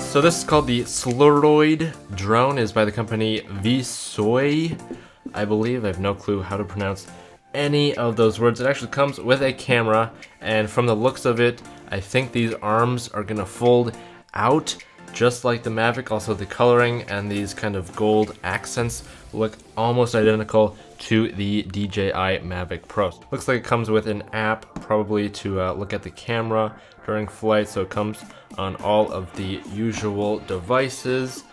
So this is called the Siluroid drone. It is by the company Visuo, I believe. I have no clue how to pronounce any of those words. It actually comes with a camera, and from the looks of it, I think these arms are gonna fold out just like the Mavic. Also the coloring and these kind of gold accents look almost identical to the DJI Mavic Pro. Looks like it comes with an app, probably to look at the camera during flight, so it comes on all of the usual devices.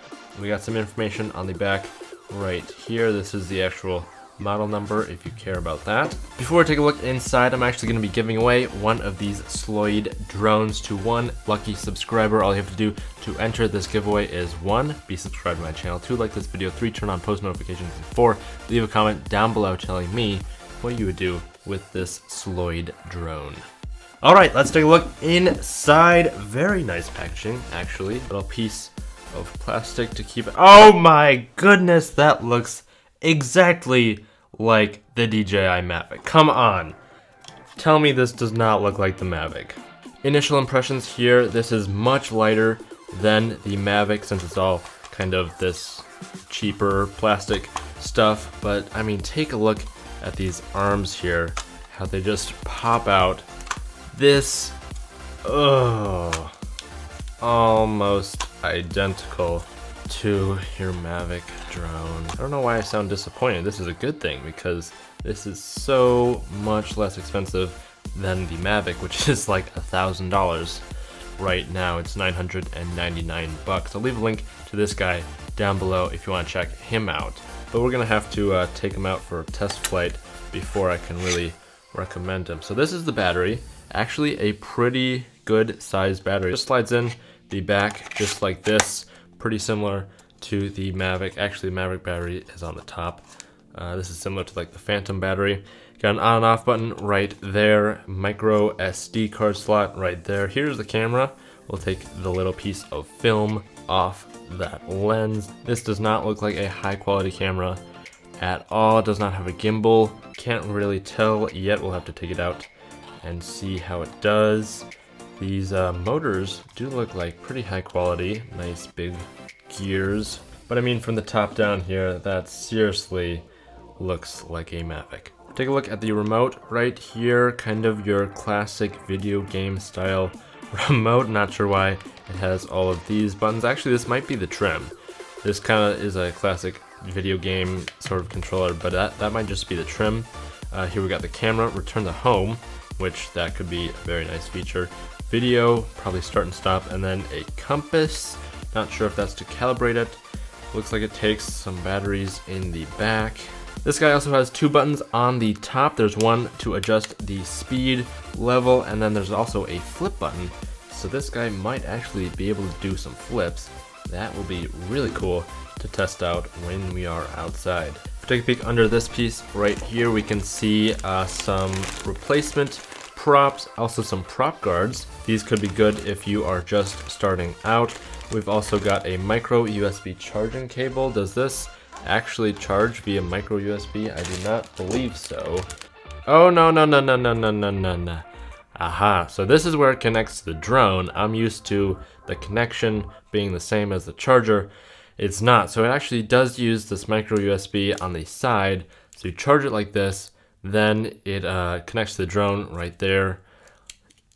We got some information on the back right here. This is the actual model number if you care about that. Before we take a look inside, I'm actually going to be giving away one of these Siluroid drones to one lucky subscriber. All you have to do to enter this giveaway is 1, be subscribed to my channel, 2, like this video, 3, turn on post notifications, and 4, leave a comment down below telling me what you would do with this Siluroid drone. Alright, let's take a look inside. Very nice packaging, actually. Little piece of plastic to keep it. Oh my goodness, that looks exactly like the DJI Mavic. Come on. Tell me this does not look like the Mavic. Initial impressions here, this is much lighter than the Mavic since it's all kind of this cheaper plastic stuff. But I mean, take a look at these arms here, how they just pop out. This, almost identical to your Mavic drone. I don't know why I sound disappointed. This is a good thing because this is so much less expensive than the Mavic, which is like $1,000 right now. It's 999 bucks. I'll leave a link to this guy down below if you want to check him out. But we're gonna have to take him out for a test flight before I can really recommend him. So this is the battery. Actually a pretty good sized battery. It just slides in the back just like this. Pretty similar to the Mavic. Actually, the Mavic battery is on the top. This is similar to like the Phantom battery. Got an on and off button right there. Micro SD card slot right there. Here's the camera. We'll take the little piece of film off that lens. This does not look like a high quality camera at all. It does not have a gimbal. Can't really tell yet. We'll have to take it out and see how it does. These motors do look like pretty high quality, nice big gears. But I mean, from the top down here, that seriously looks like a Mavic. Take a look at the remote right here, kind of your classic video game style remote. Not sure why it has all of these buttons. Actually, this might be the trim. This kind of is a classic video game sort of controller, but that might just be the trim. Here we got the camera, return to home, which that could be a very nice feature. Video, probably start and stop, and then a compass. Not sure if that's to calibrate it. Looks like it takes some batteries in the back. This guy also has 2 buttons on the top. There's one to adjust the speed level, and then there's also a flip button. So this guy might actually be able to do some flips. That will be really cool to test out when we are outside. If we take a peek under this piece right here, we can see some replacement props, also some prop guards. These could be good if you are just starting out. We've also got a micro USB charging cable. Does this actually charge via micro USB? I do not believe so. Oh, no. Aha, so this is where it connects to the drone. I'm used to the connection being the same as the charger. It's not, so it actually does use this micro USB on the side. So you charge it like this, then it connects to the drone right there.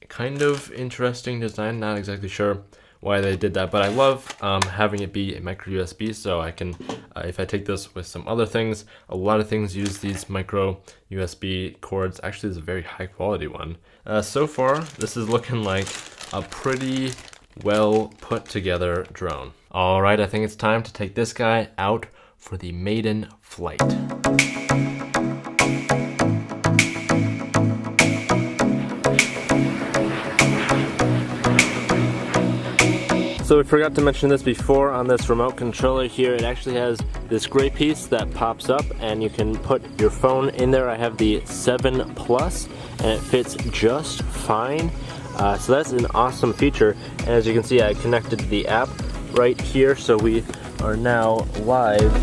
Kind of interesting design, not exactly sure why they did that, but I love having it be a micro USB, so I can, if I take this with some other things, a lot of things use these micro USB cords. Actually, it's a very high quality one. So far, this is looking like a pretty well put together drone. All right, I think it's time to take this guy out for the Maiden Flight. So we forgot to mention this before on this remote controller here. It actually has this gray piece that pops up and you can put your phone in there. I have the 7 Plus and it fits just fine. So that's an awesome feature. And as you can see, I connected to the app right here. So we are now live.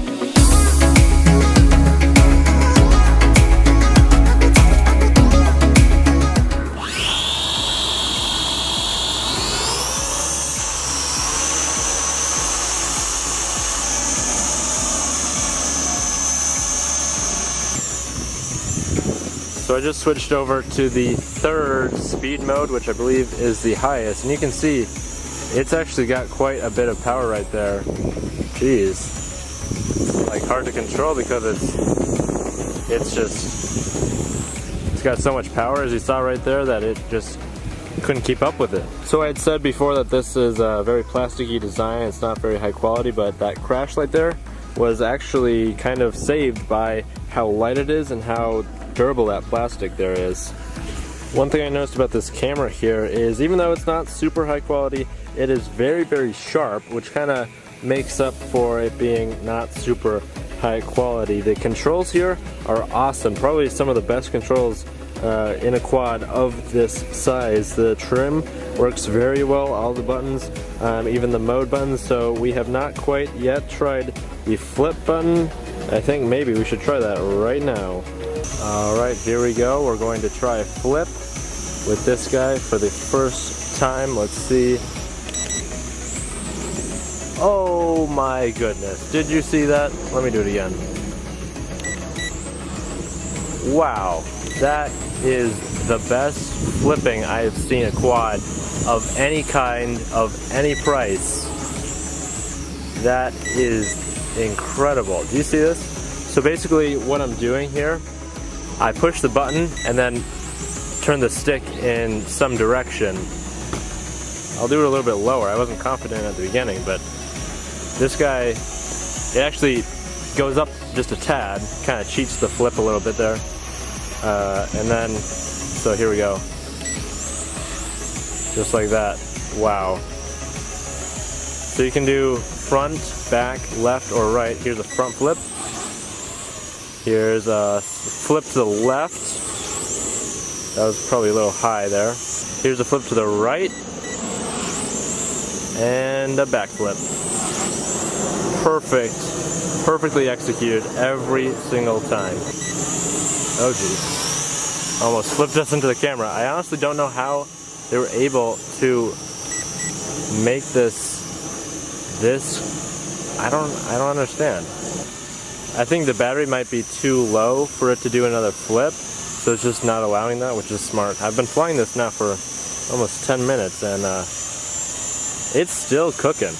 So I just switched over to the 3rd speed mode, which I believe is the highest, and you can see it's actually got quite a bit of power right there. Jeez, like hard to control because it's got so much power, as you saw right there, that it just couldn't keep up with it. So I had said before that this is a very plasticky design, it's not very high quality, but that crash light there was actually kind of saved by how light it is and how durable that plastic there is. One thing I noticed about this camera here is even though it's not super high quality, it is very, very sharp, which kind of makes up for it being not super high quality. The controls here are awesome, probably some of the best controls in a quad of this size. The trim works very well, all the buttons, even the mode buttons, so we have not quite yet tried the flip button. I think maybe we should try that right now. Alright, here we go. We're going to try flip with this guy for the first time. Let's see. Oh my goodness, did you see that? Let me do it again. Wow, that is the best flipping I have seen a quad of any kind, of any price. That is incredible. Do you see this? So basically what I'm doing here, I push the button and then turn the stick in some direction. I'll do it a little bit lower. I wasn't confident at the beginning, but this guy, it actually goes up just a tad, kind of cheats the flip a little bit there. And then, so here we go. Just like that. Wow. So you can do front, back, left, or right. Here's a front flip. Here's a flip to the left. That was probably a little high there. Here's a flip to the right. And a back flip. Perfect. Perfectly executed every single time. Oh geez. Almost flipped us into the camera. I honestly don't know how they were able to make this I don't understand. I think the battery might be too low for it to do another flip, so it's just not allowing that, which is smart. I've been flying this now for almost 10 minutes and it's still cooking.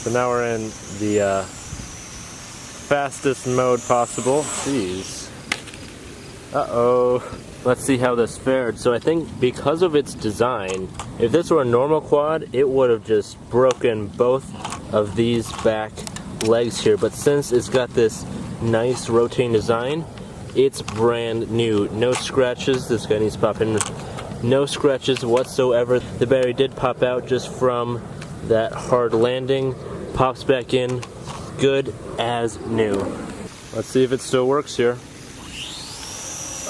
So now we're in the fastest mode possible. Jeez. Uh-oh. Let's see how this fared. So I think because of its design, if this were a normal quad, it would have just broken both of these back legs here. But since it's got this nice rotating design, it's brand new. No scratches. This guy needs to pop in. No scratches whatsoever. The battery did pop out just from that hard landing. Pops back in. Good as new. Let's see if it still works here.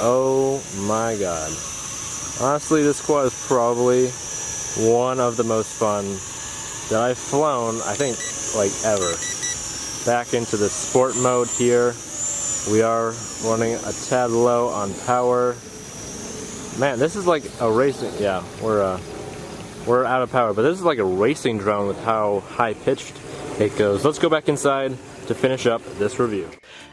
Oh my god. Honestly, this quad is probably one of the most fun that I've flown, I think, like ever. Back into the sport mode here. We are running a tad low on power. Man, this is like a racing, yeah, we're out of power, but this is like a racing drone with how high-pitched it goes. Let's go back inside to finish up this review.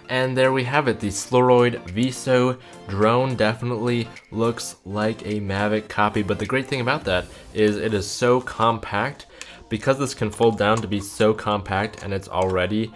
And there we have it, the Siluroid Visuo drone definitely looks like a Mavic copy, but the great thing about that is it is so compact. Because this can fold down to be so compact and it's already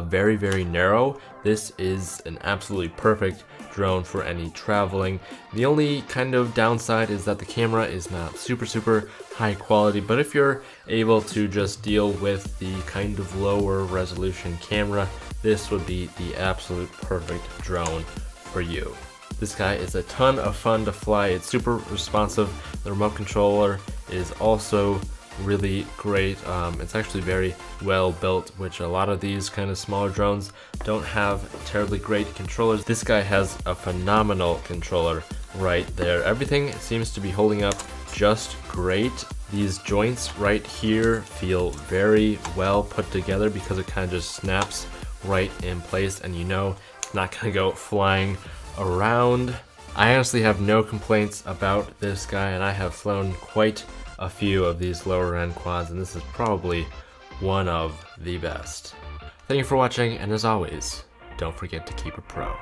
very, very narrow, this is an absolutely perfect drone for any traveling. The only kind of downside is that the camera is not super high quality, but if you're able to just deal with the kind of lower resolution camera, this would be the absolute perfect drone for you. This guy is a ton of fun to fly. It's super responsive. The remote controller is also really great. It's actually very well built, which a lot of these kind of smaller drones don't have terribly great controllers. This guy has a phenomenal controller right there. Everything seems to be holding up just great. These joints right here feel very well put together because it kind of just snaps right in place, and you know it's not gonna go flying around. I honestly have no complaints about this guy, and I have flown quite a few of these lower end quads, and this is probably one of the best. Thank you for watching, and as always, don't forget to keep it pro.